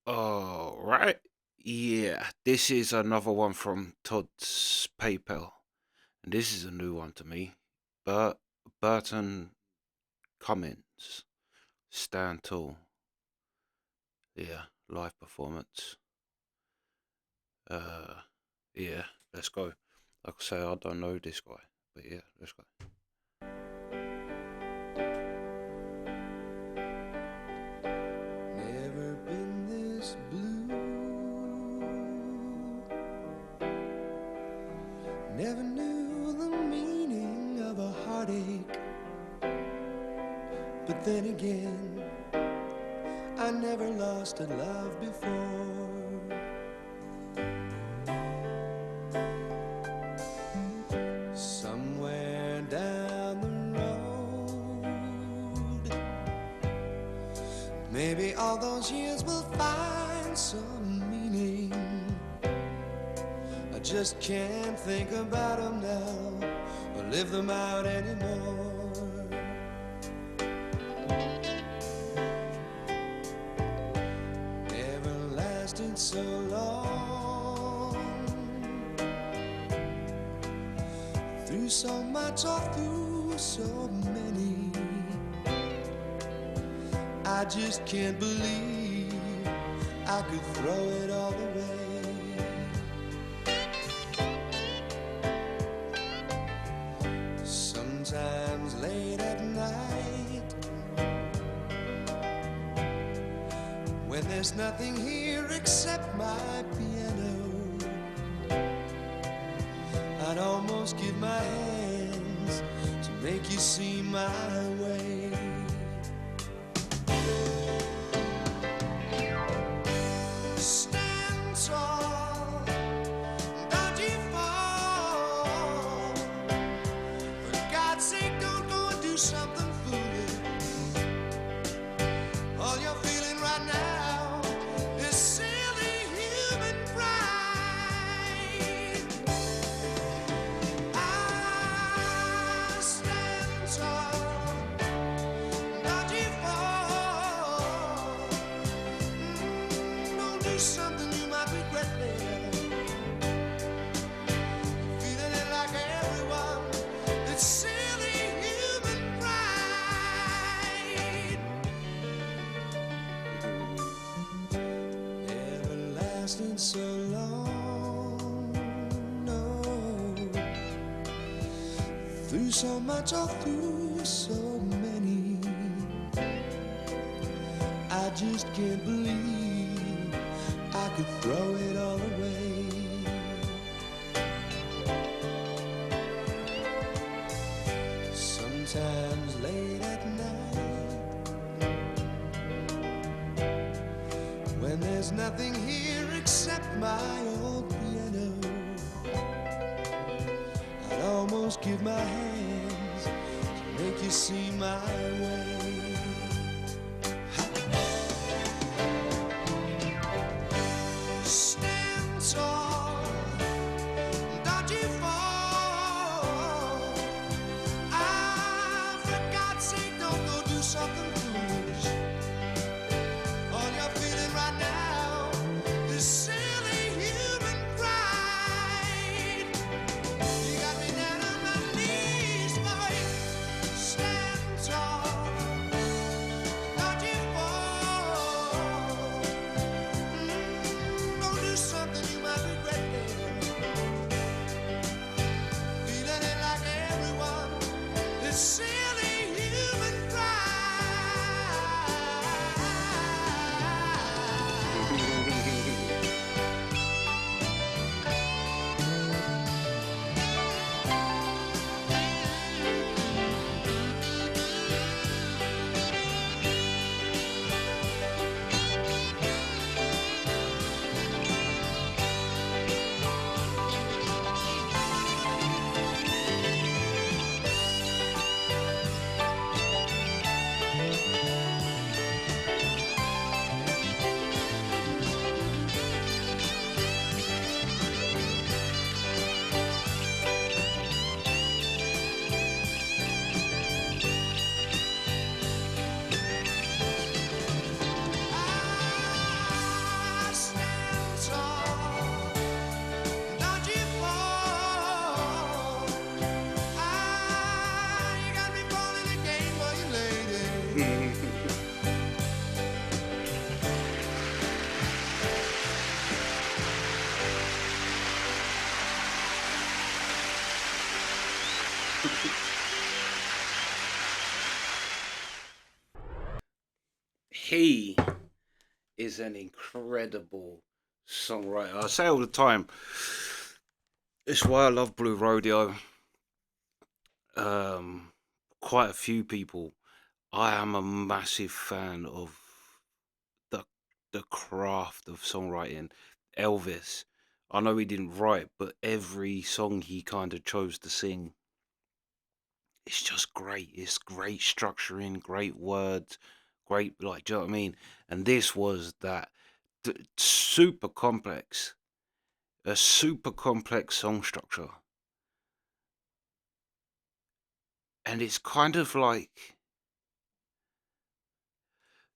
All right. Yeah, this is another one from Todd's PayPal. And this is a new one to me. But Burton Cummings, Stand Tall. Yeah, live performance. Uh, yeah, let's go. Like I say, I don't know this guy, but yeah, let's go. Never been this blue. Never knew the meaning of a heartache. But then again, I never lost a love before. Somewhere down the road, maybe all those years will find some meaning. I just can't think about them now or live them out anymore. Never lasted so long, through so much or through so many. I just can't believe I could throw it all away. Sometimes late at night, when there's nothing here except my piano, I'd almost give my hands to make you see my way. Stand tall, don't you fall. For God's sake, don't go and do something foolish. All you're feeling right now is silly human pride. I stand tall, don't you fall. Don't do something you might regret later. Feeling it like everyone, it's silly human pride. Never lasted so long, no. Through so much or through so many, I just can't believe I could throw it all away. Sometimes late at night, when there's nothing here except my old piano, I'd almost give my hands to make you see my way. Stand tall, don't you fall. Ah, for God's sake, don't go do something foolish. All you're feeling right now is silly human pride. You got me down on my knees, boy. Stand tall, is an incredible songwriter. I say all the time, it's why I love Blue Rodeo. Um, Quite a few people. I am a massive fan of the the craft of songwriting. Elvis, I know he didn't write, but every song he kind of chose to sing, it's just great. It's great structuring, great words, great like, do you know what I mean? And this was that super complex, a super complex song structure, and it's kind of like,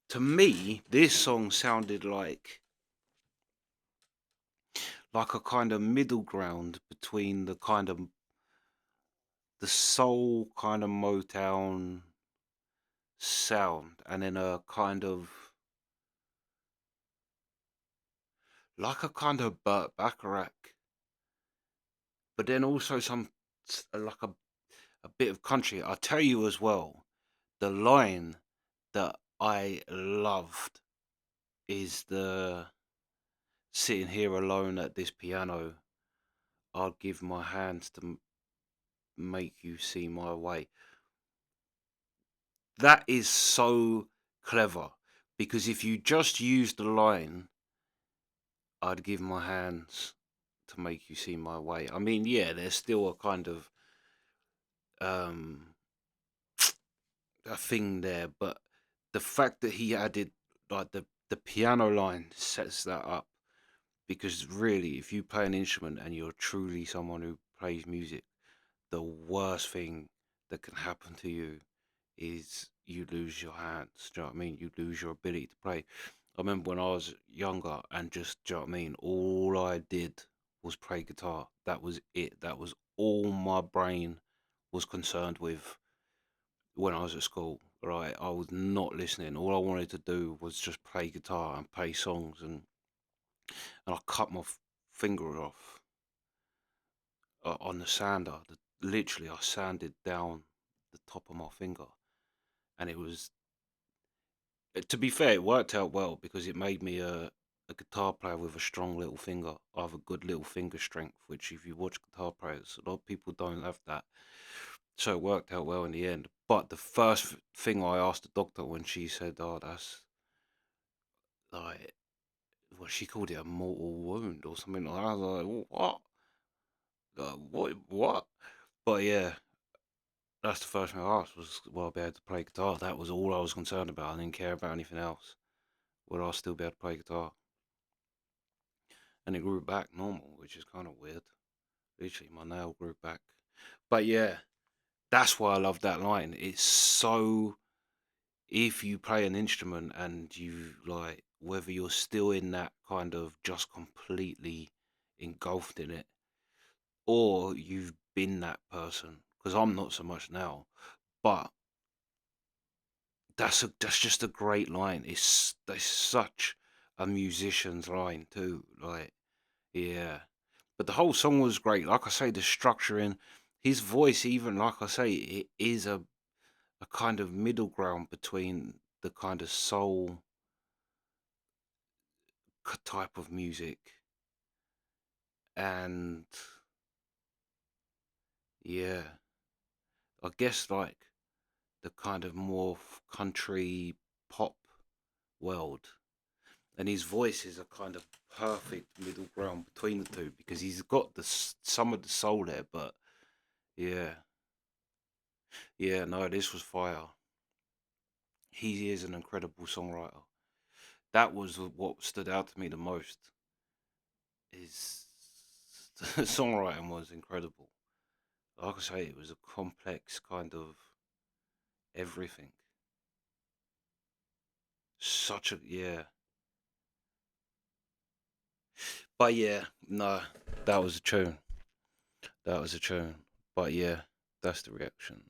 to me, this song sounded like a kind of middle ground between the kind of the soul kind of Motown sound, and then a kind of like a kind of Burt Bacharach, but then also some like a bit of country. I tell you as well, the line that I loved is the sitting here alone at this piano. I'll give my hands to make you see my way. That is so clever, because if you just use the line, I'd give my hands to make you see my way. I mean, yeah, there's still a kind of um a thing there, but the fact that he added like the piano line sets that up, because really, if you play an instrument and you're truly someone who plays music, the worst thing that can happen to you is you lose your hands. Do you know what I mean? You lose your ability to play. I remember when I was younger and just, do you know what I mean? All I did was play guitar. That was it. That was all my brain was concerned with when I was at school. Right, I was not listening. All I wanted to do was just play guitar and play songs, and I cut my finger off on the sander. Literally, I sanded down the top of my finger, and it was. To be fair, it worked out well because it made me a guitar player with a strong little finger. I have a good little finger strength, which if you watch guitar players, a lot of people don't have that. So it worked out well in the end. But the first thing I asked the doctor when she said, "Oh, that's like," well, she called it a mortal wound or something like that. I was like, "What? What? What?" But yeah, that's the first thing I asked was, "Will I be able to play guitar?" That was all I was concerned about. I didn't care about anything else. Would I still be able to play guitar? And it grew back normal, which is kind of weird. Literally, my nail grew back. But yeah, that's why I love that line. It's so, if you play an instrument and you like, whether you're still in that kind of just completely engulfed in it, or you've been that person, because I'm not so much now, but that's just a great line. It's such a musician's line too. Like, yeah. But the whole song was great. Like I say, the structuring, his voice, even like I say, it is a kind of middle ground between the kind of soul type of music and, yeah, I guess like the kind of more country pop world. And his voice is a kind of perfect middle ground between the two, because he's got some of the soul there, but yeah, yeah, no, this was fire. He is an incredible songwriter. That was what stood out to me the most. Is the songwriting was incredible. Like I say, it was a complex kind of everything. Such a, yeah, but yeah, no, that was a tune. That was a tune. But yeah, that's the reactions.